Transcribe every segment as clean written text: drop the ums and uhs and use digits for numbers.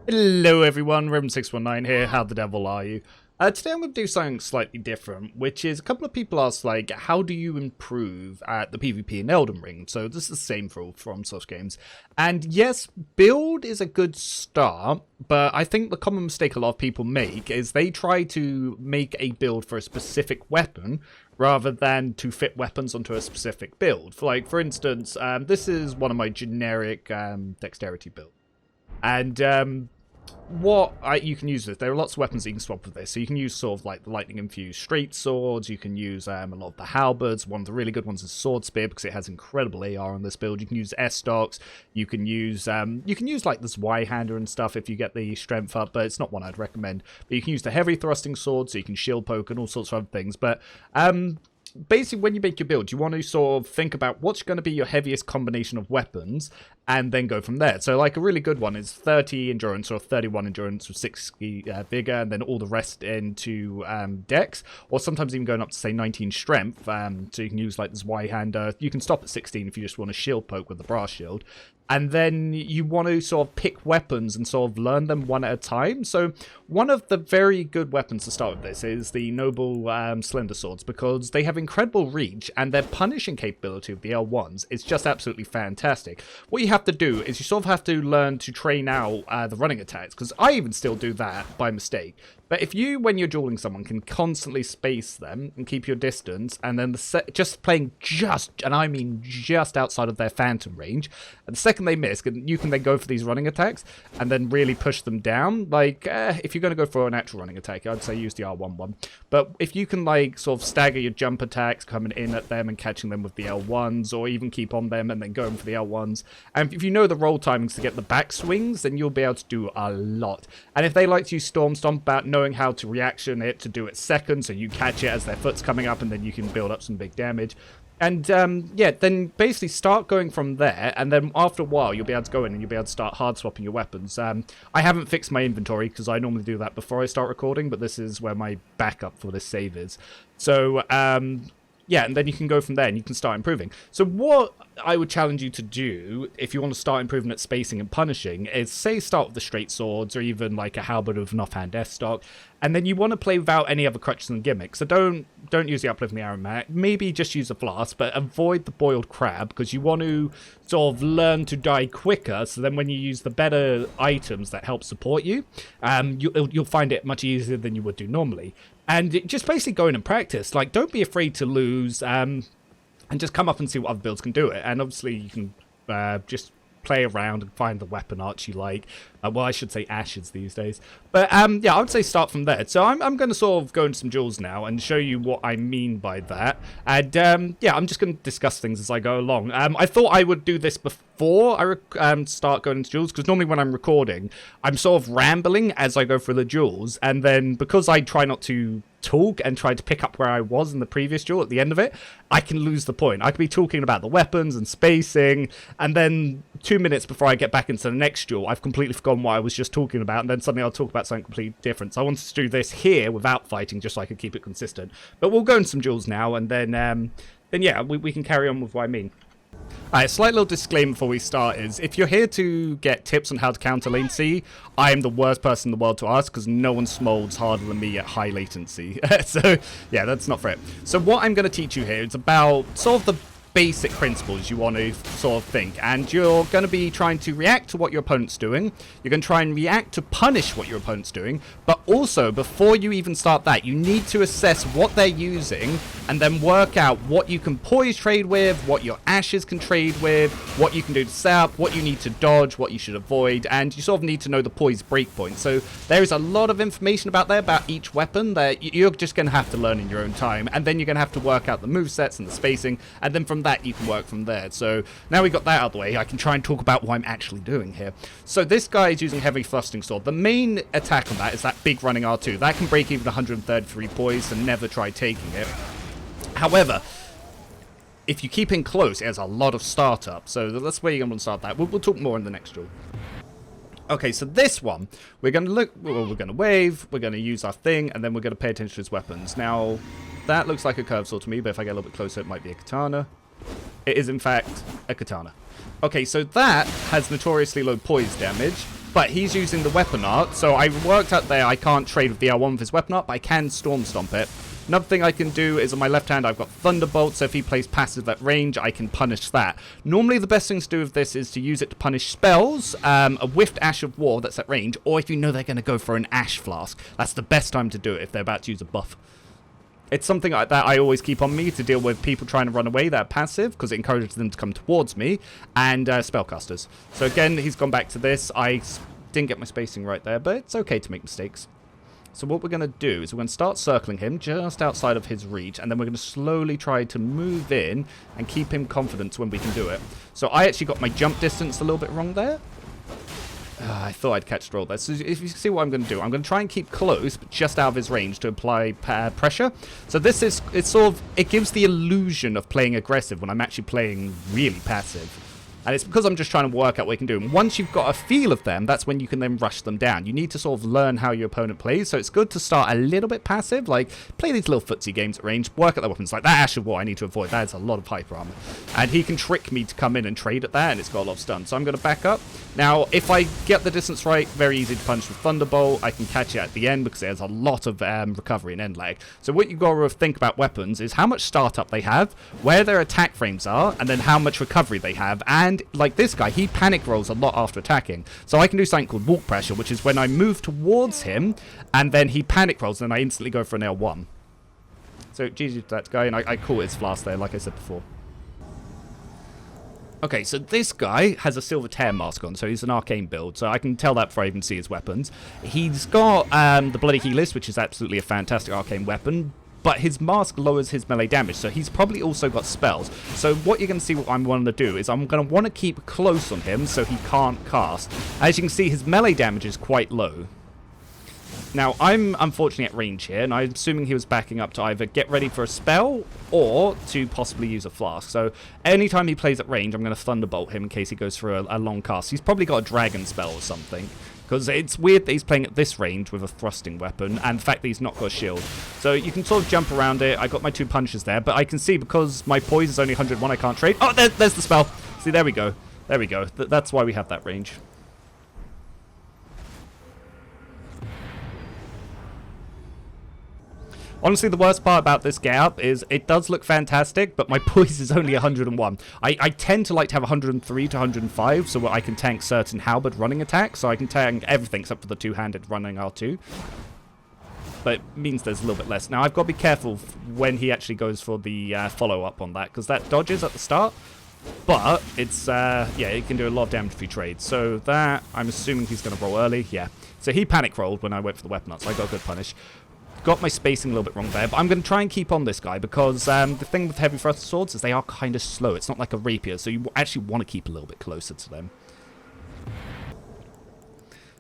Hello everyone, Rim619 here, how the devil are you? Today I'm going to do something slightly different, which is a couple of people asked, like, how do you improve at the PvP in Elden Ring? So this is the same for all FromSoft games. And yes, build is a good start, but I think the common mistake a lot of people make is they try to make a build for a specific weapon, rather than to fit weapons onto a specific build. For instance, this is one of my generic dexterity builds. And you can use this, there are lots of weapons that you can swap with this. So you can use sort of like the lightning infused straight swords, you can use a lot of the halberds. One of the really good ones is sword spear because it has incredible AR on this build. You can use S-stocks, you can use like this Y-hander and stuff if you get the strength up, but it's not one I'd recommend. But you can use the heavy thrusting sword, so you can shield poke and all sorts of other things. But basically, when you make your build, you want to sort of think about what's going to be your heaviest combination of weapons and then go from there. So like a really good one is 30 endurance or 31 endurance with 60 vigor, and then all the rest into dex, or sometimes even going up to say 19 strength. So you can use like this Y-hander. You can stop at 16 if you just want to shield poke with the brass shield. And then you want to sort of pick weapons and sort of learn them one at a time. So one of the very good weapons to start with this is the Noble Slender Swords, because they have incredible reach and their punishing capability of the L1s is just absolutely fantastic. What you have to do is you sort of have to learn to train out the running attacks, because I even still do that by mistake. But if you, when you're dueling someone, can constantly space them and keep your distance, and then just playing and I mean just outside of their phantom range, and the second they miss, you can then go for these running attacks and then really push them down. Like, if you're going to go for an actual running attack, I'd say use the R1 one. But if you can, like, sort of stagger your jump attacks, coming in at them and catching them with the L1s, or even keep on them and then going for the L1s, and if you know the roll timings to get the back swings, then you'll be able to do a lot. And if they like to use Storm Stomp, about knowing how to reaction it to do it second, so you catch it as their foot's coming up and then you can build up some big damage. And yeah, then basically start going from there, and then after a while you'll be able to go in and you'll be able to start hard swapping your weapons. I haven't fixed my inventory because I normally do that before I start recording, but this is where my backup for this save is. So yeah, and then you can go from there and you can start improving. So what I would challenge you to do if you want to start improving at spacing and punishing is, say, start with the straight swords or even like a halberd with an offhand F-stock, and then you want to play without any other crutches and gimmicks. So don't use the uplifting arrow mat. Maybe just use a flask, but avoid the boiled crab, because you want to sort of learn to die quicker. So then when you use the better items that help support you, you'll find it much easier than you would do normally. And just basically go in and practice. Like, don't be afraid to lose, and just come up and see what other builds can do it. And obviously you can just play around and find the weapon arts you like. Well, I should say ashes these days. But yeah, I would say start from there. So I'm going to sort of go into some duels now and show you what I mean by that. And yeah, I'm just going to discuss things as I go along. I thought I would do this before I start going into duels, because normally when I'm recording, I'm sort of rambling as I go through the duels. And then because I try not to talk and try to pick up where I was in the previous duel at the end of it, I can lose the point. I could be talking about the weapons and spacing, and then 2 minutes before I get back into the next duel, I've completely forgotten what I was just talking about, and then suddenly I'll talk about something completely different. So I wanted to do this here without fighting, just so I could keep it consistent. But we'll go into some duels now, and then yeah, we can carry on with what I mean. Alright, slight little disclaimer before we start is, if you're here to get tips on how to counter latency, I am the worst person in the world to ask, because no one smolds harder than me at high latency. So yeah, that's not fair. So what I'm going to teach you here is about sort of the basic principles you want to sort of think, and you're going to be trying to react to what your opponent's doing. You're going to try and react to punish what your opponent's doing, but also before you even start that, you need to assess what they're using and then work out what you can poise trade with, what your ashes can trade with, what you can do to set up, what you need to dodge, what you should avoid, and you sort of need to know the poise breakpoint. So there is a lot of information about each weapon that you're just going to have to learn in your own time, and then you're going to have to work out the movesets and the spacing, and then from that you can work from there. So now we got that out of the way, I can try and talk about what I'm actually doing here. So this guy is using heavy thrusting sword. The main attack on that is that big running R2. That can break even 133 poise, and never try taking it. However, if you keep in close, it has a lot of startup. So that's where you're going to start that. We'll talk more in the next duel. Okay, so this one, we're going to we're going to wave, we're going to use our thing, and then we're going to pay attention to his weapons. Now, that looks like a curved sword to me, but if I get a little bit closer, it might be a katana. It is, in fact, a katana. Okay, so that has notoriously low poise damage, but he's using the weapon art, so I worked out there I can't trade with the L1 with his weapon art, but I can Storm Stomp it. Another thing I can do is on my left hand I've got Thunderbolt, so if he plays passive at range, I can punish that. Normally the best thing to do with this is to use it to punish spells, a Whiffed Ash of War that's at range, or if you know they're going to go for an Ash Flask. That's the best time to do it if they're about to use a buff. It's something like that I always keep on me to deal with people trying to run away that are passive, because it encourages them to come towards me, and spellcasters. So again, he's gone back to this. I didn't get my spacing right there, but it's okay to make mistakes. So what we're going to do is we're going to start circling him just outside of his reach, and then we're going to slowly try to move in and keep him confident when we can do it. So I actually got my jump distance a little bit wrong there. I thought I'd catch the roll there. So if you see what I'm going to do, I'm going to try and keep close, but just out of his range to apply pressure. So this is, it gives the illusion of playing aggressive when I'm actually playing really passive. And it's because I'm just trying to work out what you can do. And once you've got a feel of them, that's when you can then rush them down. You need to sort of learn how your opponent plays. So it's good to start a little bit passive. Like, play these little footsie games at range. Work at the weapons. Like, that Ash of War I need to avoid. That is a lot of hyper armor. And he can trick me to come in and trade at that. And it's got a lot of stun. So I'm going to back up. Now, if I get the distance right, very easy to punch with Thunderbolt. I can catch it at the end because there's a lot of recovery and end lag. So what you've got to think about weapons is how much startup they have, where their attack frames are, and then how much recovery they have. And like this guy, he panic rolls a lot after attacking. So I can do something called walk pressure, which is when I move towards him, and then he panic rolls, and I instantly go for an L1. So GG to that guy, and I caught his flask there, like I said before. Okay, so this guy has a Silver Tear mask on, so he's an arcane build, so I can tell that before I even see his weapons. He's got the Bloody Helix, which is absolutely a fantastic arcane weapon, but his mask lowers his melee damage, so he's probably also got spells. So what you're going to see what I'm wanting to do is I'm going to want to keep close on him so he can't cast. As you can see, his melee damage is quite low. Now, I'm unfortunately at range here, and I'm assuming he was backing up to either get ready for a spell or to possibly use a flask. So anytime he plays at range, I'm going to Thunderbolt him in case he goes for a long cast. He's probably got a dragon spell or something, because it's weird that he's playing at this range with a thrusting weapon, and the fact that he's not got a shield. So you can sort of jump around it. I got my 2 punches there, but I can see because my poise is only 101, I can't trade. Oh, there's the spell. See, there we go. There we go. That's why we have that range. Honestly, the worst part about this getup is it does look fantastic, but my poise is only 101. I tend to like to have 103 to 105, so I can tank certain halberd running attacks, so I can tank everything except for the two-handed running R2. But it means there's a little bit less. Now, I've got to be careful when he actually goes for the follow-up on that, because that dodges at the start. But it's, yeah, it can do a lot of damage if you trade. So that, I'm assuming he's going to roll early. Yeah. So he panic rolled when I went for the weapon up, so I got a good punish. Got my spacing a little bit wrong there, but I'm going to try and keep on this guy because the thing with heavy thrust swords is they are kind of slow. It's not like a rapier, so you actually want to keep a little bit closer to them.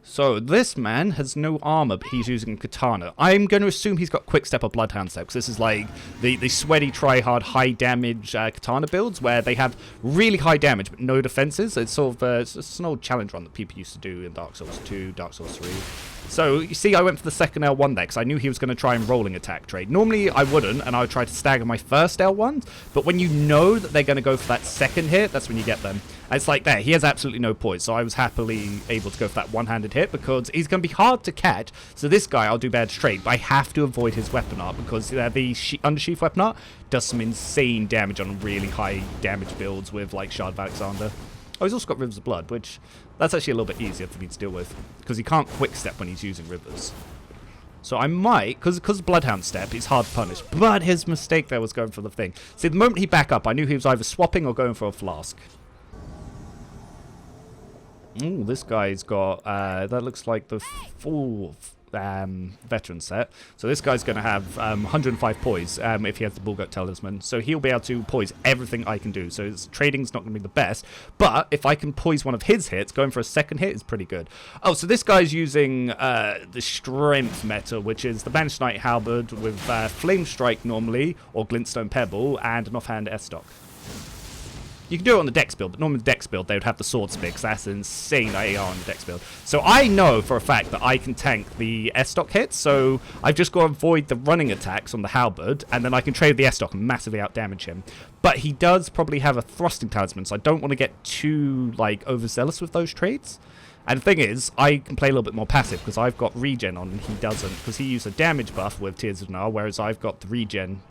So this man has no armor, but he's using a katana. I'm going to assume he's got quick step or bloodhound step, because this is like the sweaty, try-hard, high-damage katana builds where they have really high damage but no defenses. It's sort of it's an old challenge run that people used to do in Dark Souls 2, Dark Souls 3. So, you see, I went for the second L1 there, because I knew he was going to try and rolling attack trade. Normally, I wouldn't, and I would try to stagger my first L1s, but when you know that they're going to go for that second hit, that's when you get them. And it's like there, he has absolutely no poise, so I was happily able to go for that one-handed hit, because he's going to be hard to catch, so this guy I'll do bad trade, but I have to avoid his weapon art, because the undersheath weapon art does some insane damage on really high damage builds with, like, Shard of Alexander. Oh, he's also got Rivers of Blood, which that's actually a little bit easier for me to deal with, because he can't quick step when he's using Rivers. So I might, because Bloodhound step, he's hard to punish, but his mistake there was going for the thing. See, the moment he back up, I knew he was either swapping or going for a flask. Ooh, this guy's got, that looks like the full veteran set. So this guy's going to have 105 poise if he has the Bullgoat Talisman. So he'll be able to poise everything I can do. So his trading's not going to be the best. But if I can poise one of his hits, going for a second hit is pretty good. Oh, so this guy's using the Strength meta, which is the Banished Knight Halberd with Flame Strike normally, or Glintstone Pebble, and an offhand S-Stock. You can do it on the Dex build, but normally the Dex build, they would have the Sword Spear, because that's insane AR on the Dex build. So I know for a fact that I can tank the S-Stock hits, so I've just got to avoid the running attacks on the Halberd, and then I can trade the S-Stock and massively outdamage him. But he does probably have a Thrusting Talisman, so I don't want to get too, like, overzealous with those trades. And the thing is, I can play a little bit more passive because I've got regen on and he doesn't, because he used a damage buff with Tears of Nar, whereas I've got the regen.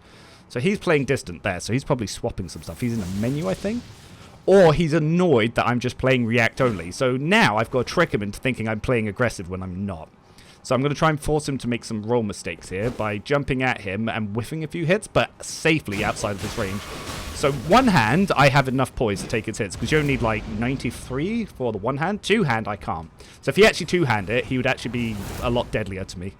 So he's playing distant there, so he's probably swapping some stuff. He's in the menu, I think. Or he's annoyed that I'm just playing react only. So now I've got to trick him into thinking I'm playing aggressive when I'm not. So I'm going to try and force him to make some roll mistakes here by jumping at him and whiffing a few hits, but safely outside of his range. So one hand, I have enough poise to take his hits, because you only need like 93 for the one hand. Two hand, I can't. So if he actually two-hand it, he would actually be a lot deadlier to me.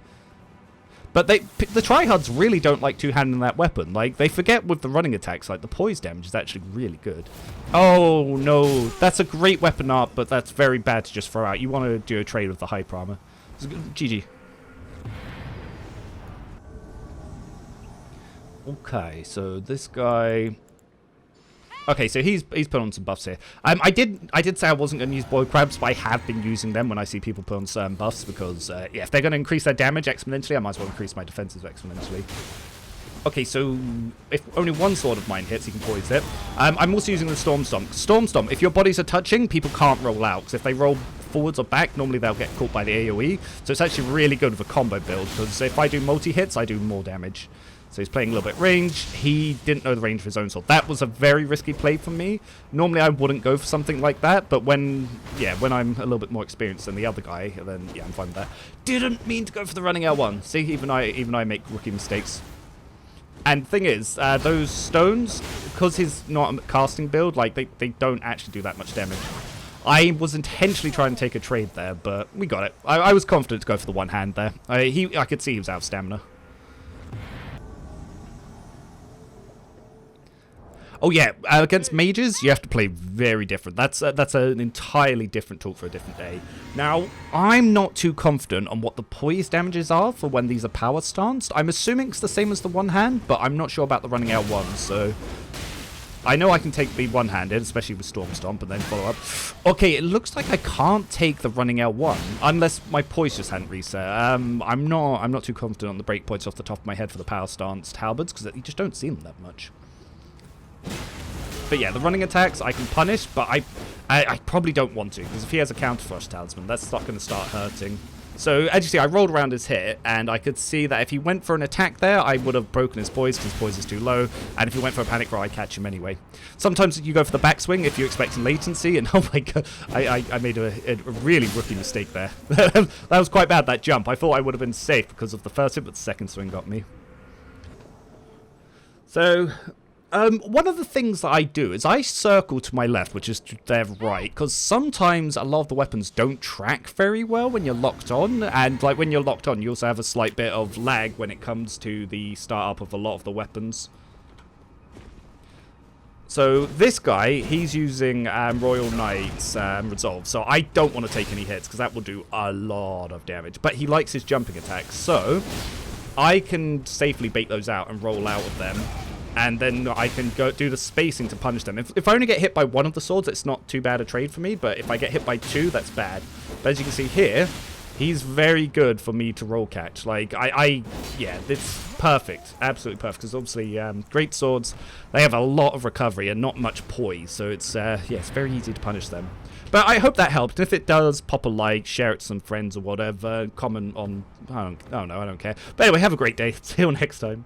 But the tryhards really don't like two-handing that weapon. Like, they forget with the running attacks, like, the poise damage is actually really good. Oh, no. That's a great weapon art, but that's very bad to just throw out. You want to do a trade with the hyper armor. GG. Okay, so this guy... Okay, so he's put on some buffs here. I did say I wasn't going to use boiled crabs, but I have been using them when I see people put on certain buffs because, yeah, if they're going to increase their damage exponentially, I might as well increase my defenses exponentially. Okay, so if only one sword of mine hits, you can poise it. I'm also using the Storm Stomp. Storm Stomp, if your bodies are touching, people can't roll out, because if they roll forwards or back, normally they'll get caught by the AoE. So it's actually really good with a combo build, because if I do multi-hits, I do more damage. So he's playing a little bit range. He didn't know the range of his own sword. That was a very risky play for me. Normally I wouldn't go for something like that, but when I'm a little bit more experienced than the other guy, then yeah, I'm fine with that. Didn't mean to go for the running L1. See, even I make rookie mistakes. And the thing is, those stones, because he's not a casting build, like they don't actually do that much damage. I was intentionally trying to take a trade there, but we got it. I was confident to go for the one hand there. I could see he was out of stamina. Oh yeah, against mages, you have to play very different. That's an entirely different talk for a different day. Now, I'm not too confident on what the poise damages are for when these are power stanced. I'm assuming it's the same as the one hand, but I'm not sure about the running L1, so... I know I can take the one-handed, especially with Storm Stomp, and then follow up. Okay, it looks like I can't take the running L1, unless my poise just hadn't reset. I'm not too confident on the breakpoints off the top of my head for the power stanced halberds, because you just don't see them that much. But yeah, the running attacks I can punish, but I probably don't want to, because if he has a counter frost talisman, that's not going to start hurting. So, as you see, I rolled around his hit, and I could see that if he went for an attack there, I would have broken his poise, because his poise is too low, and if he went for a panic roll, I'd catch him anyway. Sometimes you go for the backswing if you're expecting latency, and oh my god, I made a really rookie mistake there. That was quite bad, that jump. I thought I would have been safe because of the first hit, but the second swing got me. So... one of the things that I do is I circle to my left, which is to their right, because sometimes a lot of the weapons don't track very well when you're locked on, and like when you're locked on, you also have a slight bit of lag when it comes to the start-up of a lot of the weapons. So this guy, he's using Royal Knight's Resolve, so I don't want to take any hits, because that will do a lot of damage, but he likes his jumping attacks, so I can safely bait those out and roll out of them. And then I can go do the spacing to punish them. If I only get hit by one of the swords, it's not too bad a trade for me. But if I get hit by two, that's bad. But as you can see here, he's very good for me to roll catch. Like, yeah, it's perfect. Absolutely perfect. Because obviously, great swords, they have a lot of recovery and not much poise. So it's, yeah, it's very easy to punish them. But I hope that helped. If it does, pop a like, share it to some friends or whatever. Comment on, I don't know, I don't care. But anyway, have a great day. See you next time.